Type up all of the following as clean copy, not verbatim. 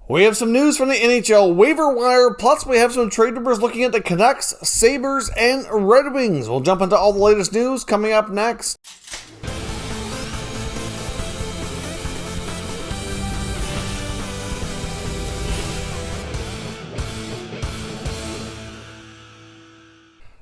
We have some news from the NHL waiver wire, plus we have some trade rumors looking at the Canucks, Sabres, and Red Wings. We'll jump into all the latest news coming up next.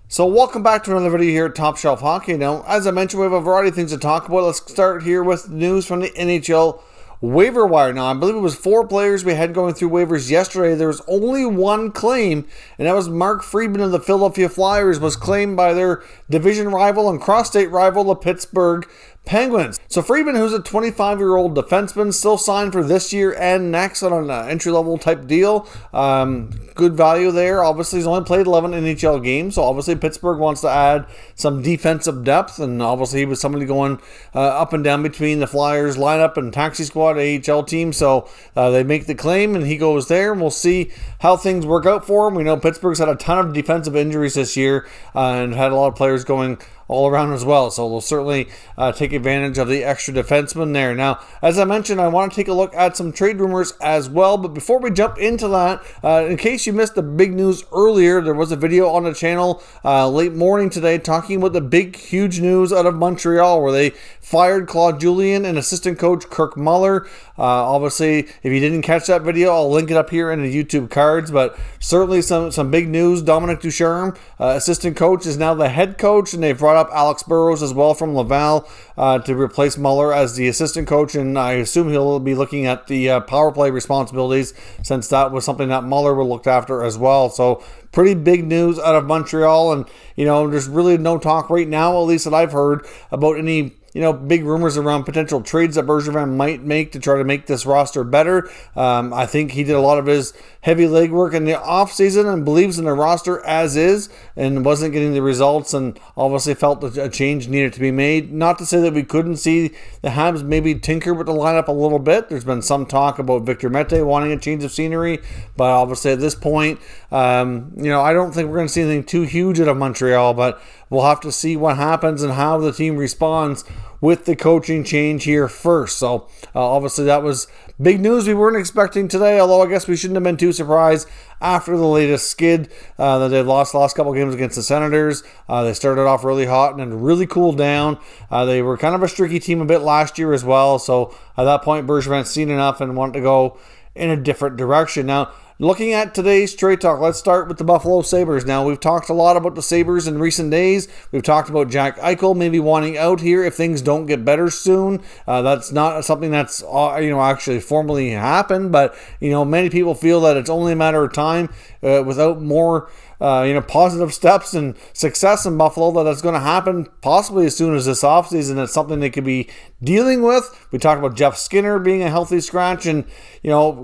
So welcome back to another video here at Top Shelf Hockey. Now, as I mentioned, we have a variety of things to talk about. Let's start here with news from the NHL waiver wire. Now, I believe it was 4 players we had going through waivers yesterday. There was only one claim, and that was Mark Friedman of the Philadelphia Flyers, was claimed by their division rival and cross-state rival, the Pittsburgh Penguins. So Friedman, who's a 25-year-old defenseman, still signed for this year and next on an entry-level type deal. Good value there. Obviously, he's only played 11 NHL games, so obviously Pittsburgh wants to add some defensive depth, and obviously he was somebody going up and down between the Flyers lineup and taxi squad AHL team, so they make the claim, and he goes there, and we'll see how things work out for him. We know Pittsburgh's had a ton of defensive injuries this year and had a lot of players going all around as well, so we'll certainly take advantage of the extra defenseman there. Now, as I mentioned, I want to take a look at some trade rumors as well, but before we jump into that, in case you missed the big news earlier, there was a video on the channel late morning today talking about the big, huge news out of Montreal, where they fired Claude Julien and assistant coach Kirk Muller. Obviously, if you didn't catch that video, I'll link it up here in the YouTube cards, but certainly some big news. Dominic Ducharme, assistant coach, is now the head coach, and they've brought up Alex Burrows as well from Laval to replace Muller as the assistant coach, and I assume he'll be looking at the power play responsibilities, since that was something that Muller would look after as well. So pretty big news out of Montreal, and there's really no talk right now, at least that I've heard, about any big rumors around potential trades that Bergevin might make to try to make this roster better. I think he did a lot of his heavy legwork in the offseason and believes in the roster as is, and wasn't getting the results, and obviously felt that a change needed to be made. Not to say that we couldn't see the Habs maybe tinker with the lineup a little bit. There's been some talk about Victor Mete wanting a change of scenery, but obviously at this point, I don't think we're going to see anything too huge out of Montreal, but we'll have to see what happens and how the team responds with the coaching change here first. So obviously that was big news we weren't expecting today, although I guess we shouldn't have been too surprised after the latest skid that they lost the last couple games against the Senators. They started off really hot and then really cooled down. They were kind of a streaky team a bit last year as well, so at that point Bergevin's seen enough and wanted to go in a different direction. Now, looking at today's Trade Talk, let's start with the Buffalo Sabres. Now, we've talked a lot about the Sabres in recent days. We've talked about Jack Eichel maybe wanting out here if things don't get better soon. That's not something that's actually formally happened, but many people feel that it's only a matter of time without more positive steps and success in Buffalo that's going to happen possibly as soon as this offseason. It's something they could be dealing with. We talked about Jeff Skinner being a healthy scratch, and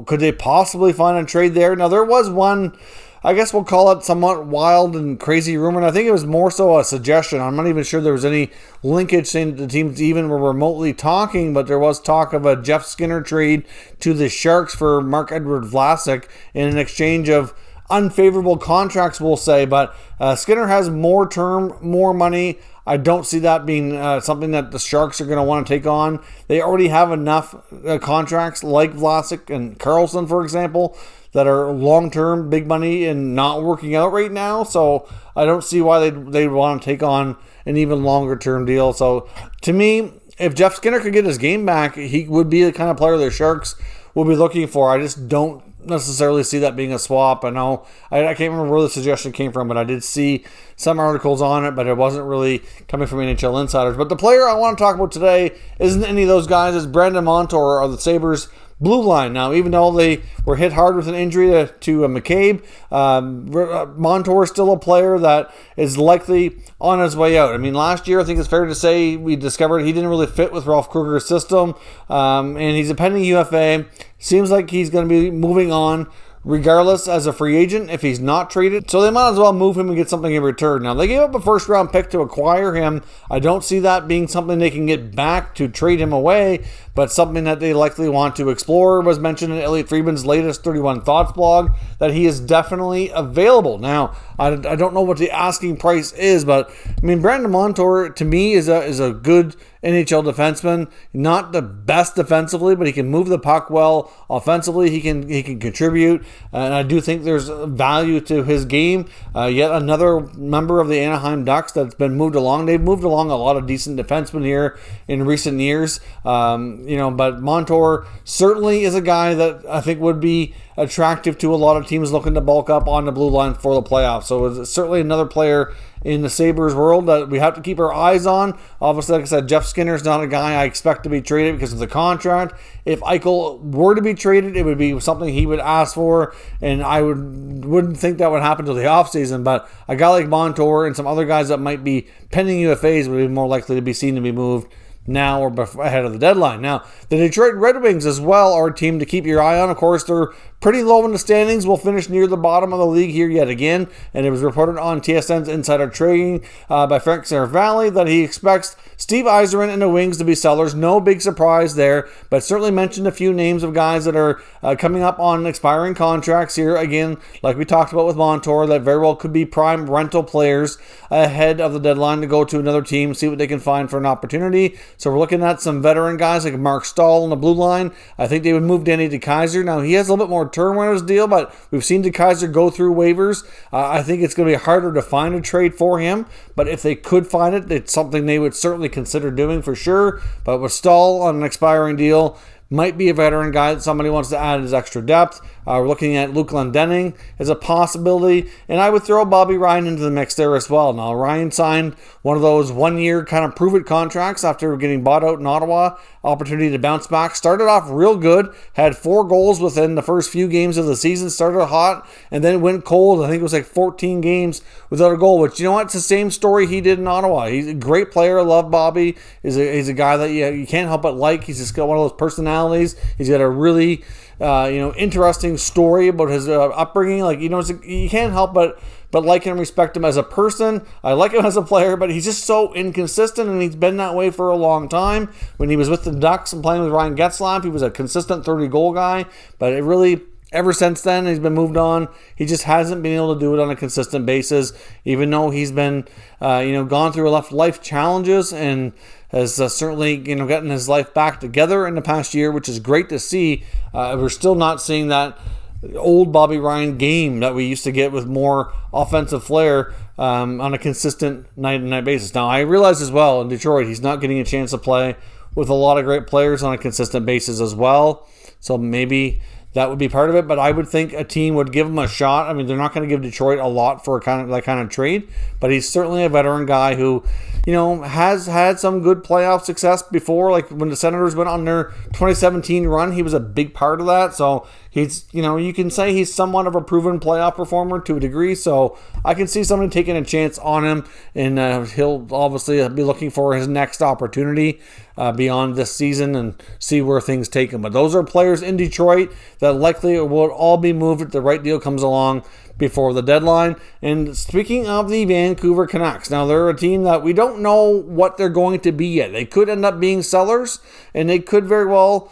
could they possibly find a trade there? Now, there was one, I guess we'll call it somewhat wild and crazy rumor, and I think it was more so a suggestion. I'm not even sure there was any linkage saying that the teams even were remotely talking, but there was talk of a Jeff Skinner trade to the Sharks for Marc-Edouard Vlasic in an exchange of unfavorable contracts, we'll say, but Skinner has more term, more money. I don't see that being something that the Sharks are going to want to take on. They already have enough contracts like Vlasic and Karlsson, for example, that are long-term, big money, and not working out right now. So I don't see why they'd want to take on an even longer-term deal. So to me, if Jeff Skinner could get his game back, he would be the kind of player the Sharks will be looking for. I just don't necessarily see that being a swap. I know I can't remember where the suggestion came from, but I did see some articles on it, but it wasn't really coming from NHL insiders. But the player I want to talk about today isn't any of those guys. It's Brandon Montour of the Sabres blue line. Now, even though they were hit hard with an injury to McCabe, Montour is still a player that is likely on his way out. I mean, last year, I think it's fair to say we discovered he didn't really fit with Ralph Kruger's system, and he's a pending UFA. Seems like he's going to be moving on regardless as a free agent if he's not traded. So they might as well move him and get something in return. Now, they gave up a first-round pick to acquire him. I don't see that being something they can get back to trade him away, but something that they likely want to explore. Was mentioned in Elliot Friedman's latest 31 Thoughts blog that he is definitely available. Now, I don't know what the asking price is, but I mean, Brandon Montour to me is a good NHL defenseman. Not the best defensively, but he can move the puck well. Offensively, he can contribute, and I do think there's value to his game. Yet another member of the Anaheim Ducks that's been moved along. They've moved along a lot of decent defensemen here in recent years. But Montour certainly is a guy that I think would be attractive to a lot of teams looking to bulk up on the blue line for the playoffs. So it's certainly another player in the Sabres world that we have to keep our eyes on. Obviously, like I said, Jeff Skinner's not a guy I expect to be traded because of the contract. If Eichel were to be traded, it would be something he would ask for, and I wouldn't think that would happen until the offseason. But a guy like Montour and some other guys that might be pending UFAs would be more likely to be seen to be moved now or ahead of the deadline. Now, the Detroit Red Wings as well are a team to keep your eye on. Of course, they're pretty low in the standings. Will finish near the bottom of the league here yet again. And it was reported on TSN's Insider Trading by Frank Saravalli that he expects Steve Yzerman and the Wings to be sellers. No big surprise there, but certainly mentioned a few names of guys that are coming up on expiring contracts here. Again, like we talked about with Montour, that very well could be prime rental players ahead of the deadline to go to another team, see what they can find for an opportunity. So we're looking at some veteran guys like Mark Stahl on the blue line. I think they would move Danny DeKeyser. Now, he has a little bit more term on his deal, but we've seen DeKeyser go through waivers. I think it's going to be harder to find a trade for him, but if they could find it, it's something they would certainly consider doing for sure. But with Stahl on an expiring deal, might be a veteran guy that somebody wants to add as extra depth. We're looking at Luke Glendening as a possibility, and I would throw Bobby Ryan into the mix there as well. Now, Ryan signed one of those one-year kind of prove-it contracts after getting bought out in Ottawa. Opportunity to bounce back. Started off real good, had 4 goals within the first few games of the season, started hot, and then went cold. I think it was like 14 games without a goal, which, you know what, it's the same story he did in Ottawa. He's a great player. I love Bobby. He's a guy that you can't help but like. He's just got one of those personalities. He's got a really interesting story about his upbringing. Like, you can't help but like and respect him as a person. I like him as a player, but he's just so inconsistent, and he's been that way for a long time. When he was with the Ducks and playing with Ryan Getzlaf, he was a consistent 30-goal guy, but it really, ever since then, he's been moved on. He just hasn't been able to do it on a consistent basis, even though he's been, gone through enough life challenges and has certainly, gotten his life back together in the past year, which is great to see. We're still not seeing that old Bobby Ryan game that we used to get with more offensive flair on a consistent night-to-night basis. Now, I realize as well in Detroit, he's not getting a chance to play with a lot of great players on a consistent basis as well. So maybe that would be part of it, but I would think a team would give him a shot. I mean, they're not going to give Detroit a lot for that kind of trade, but he's certainly a veteran guy who, has had some good playoff success before. Like when the Senators went on their 2017 run, he was a big part of that. So he's, you can say he's somewhat of a proven playoff performer to a degree. So I can see somebody taking a chance on him, and he'll obviously be looking for his next opportunity beyond this season and see where things take him. But those are players in Detroit that likely will all be moved if the right deal comes along before the deadline. And speaking of the Vancouver Canucks, now they're a team that we don't know what they're going to be yet. They could end up being sellers, and they could very well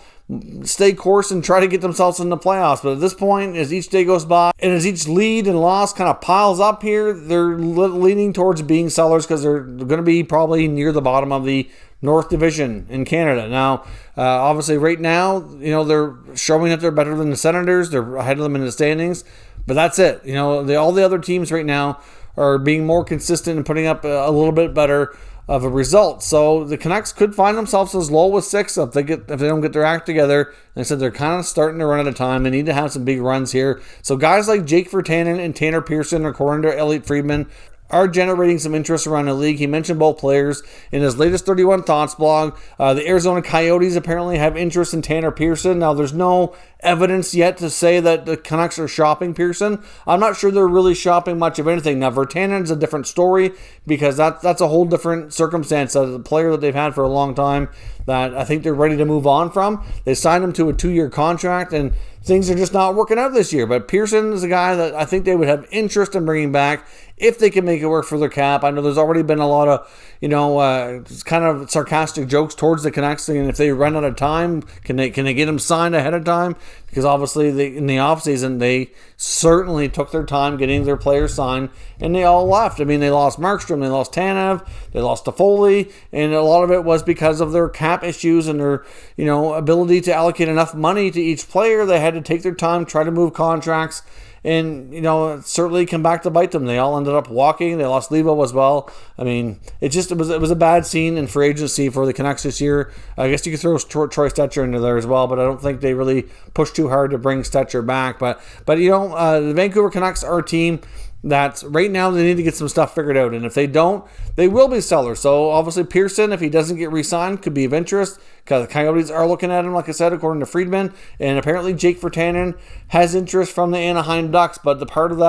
stay course and try to get themselves in the playoffs. But at this point, as each day goes by and as each lead and loss kind of piles up here, they're leaning towards being sellers because they're going to be probably near the bottom of the North Division in Canada. Now, obviously right now, they're showing that they're better than the Senators. They're ahead of them in the standings. But that's it. All the other teams right now are being more consistent and putting up a little bit better of a result. So the Canucks could find themselves as low as 6 if they don't get their act together. And I said they're kind of starting to run out of time. They need to have some big runs here. So guys like Jake Virtanen and Tanner Pearson, according to Elliot Friedman, are generating some interest around the league. He mentioned both players in his latest 31 Thoughts blog. The Arizona Coyotes apparently have interest in Tanner Pearson. Now, there's no evidence yet to say that the Canucks are shopping Pearson. I'm not sure they're really shopping much of anything. Now, Virtanen's a different story because that's a whole different circumstance. As a player that they've had for a long time that I think they're ready to move on from. They signed him to a 2-year contract, and things are just not working out this year. But Pearson is a guy that I think they would have interest in bringing back if they can make it work for their cap. I know there's already been a lot of, kind of sarcastic jokes towards the Canucks, and if they run out of time, can they get him signed ahead of time? because obviously in the offseason, they certainly took their time getting their players signed, and they all left. I mean, they lost Markstrom, they lost Tanev, they lost Toffoli, and a lot of it was because of their cap issues and their, ability to allocate enough money to each player. They had to take their time, try to move contracts, and, it certainly come back to bite them. They all ended up walking. They lost Levo as well. I mean, it was a bad scene in free agency for the Canucks this year. I guess you could throw Troy Stecher into there as well, but I don't think they really pushed too hard to bring Stecher back. But the Vancouver Canucks are a team that right now they need to get some stuff figured out, and if they don't, they will be sellers. So obviously Pearson, if he doesn't get re-signed, could be of interest, because the Coyotes are looking at him, like I said, according to Friedman, and apparently Jake Virtanen has interest from the Anaheim Ducks. But the part of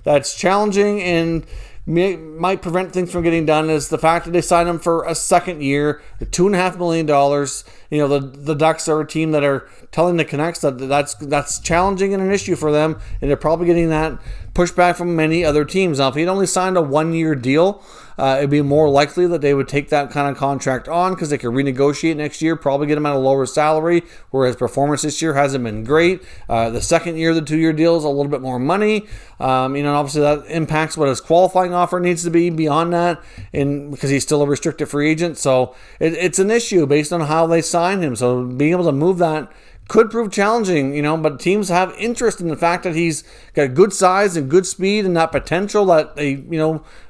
that's challenging and might prevent things from getting done is the fact that they signed him for a second year, $2.5 million. The Ducks are a team that are telling the Canucks that's challenging and an issue for them, and they're probably getting that pushback from many other teams. Now, if he'd only signed a 1-year deal, it'd be more likely that they would take that kind of contract on, because they could renegotiate next year, probably get him at a lower salary, where his performance this year hasn't been great. The second year, the 2-year deal is a little bit more money. And obviously that impacts what his qualifying offer needs to be beyond that, and because he's still a restricted free agent. So it's an issue based on how they sign him. So being able to move that could prove challenging, but teams have interest in the fact that he's got good size and good speed and that potential that they,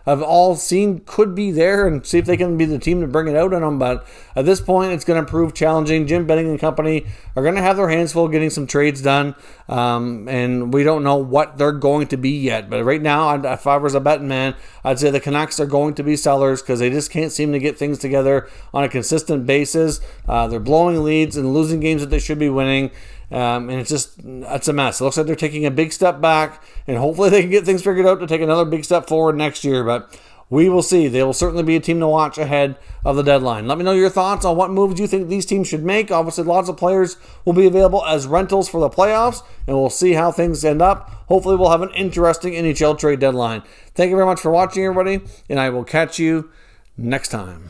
have all seen could be there, and see if they can be the team to bring it out on them. But at this point, it's going to prove challenging. Jim Benning and company are going to have their hands full getting some trades done, and we don't know what they're going to be yet. But right now, if I was a betting man, I'd say the Canucks are going to be sellers, because they just can't seem to get things together on a consistent basis. They're blowing leads and losing games that they should be winning. And it's a mess. It looks like they're taking a big step back, and hopefully they can get things figured out to take another big step forward next year. But we will see. They will certainly be a team to watch ahead of the deadline. Let me know your thoughts on what moves you think these teams should make. Obviously, lots of players will be available as rentals for the playoffs, and we'll see how things end up. Hopefully, we'll have an interesting NHL trade deadline. Thank you very much for watching, everybody, and I will catch you next time.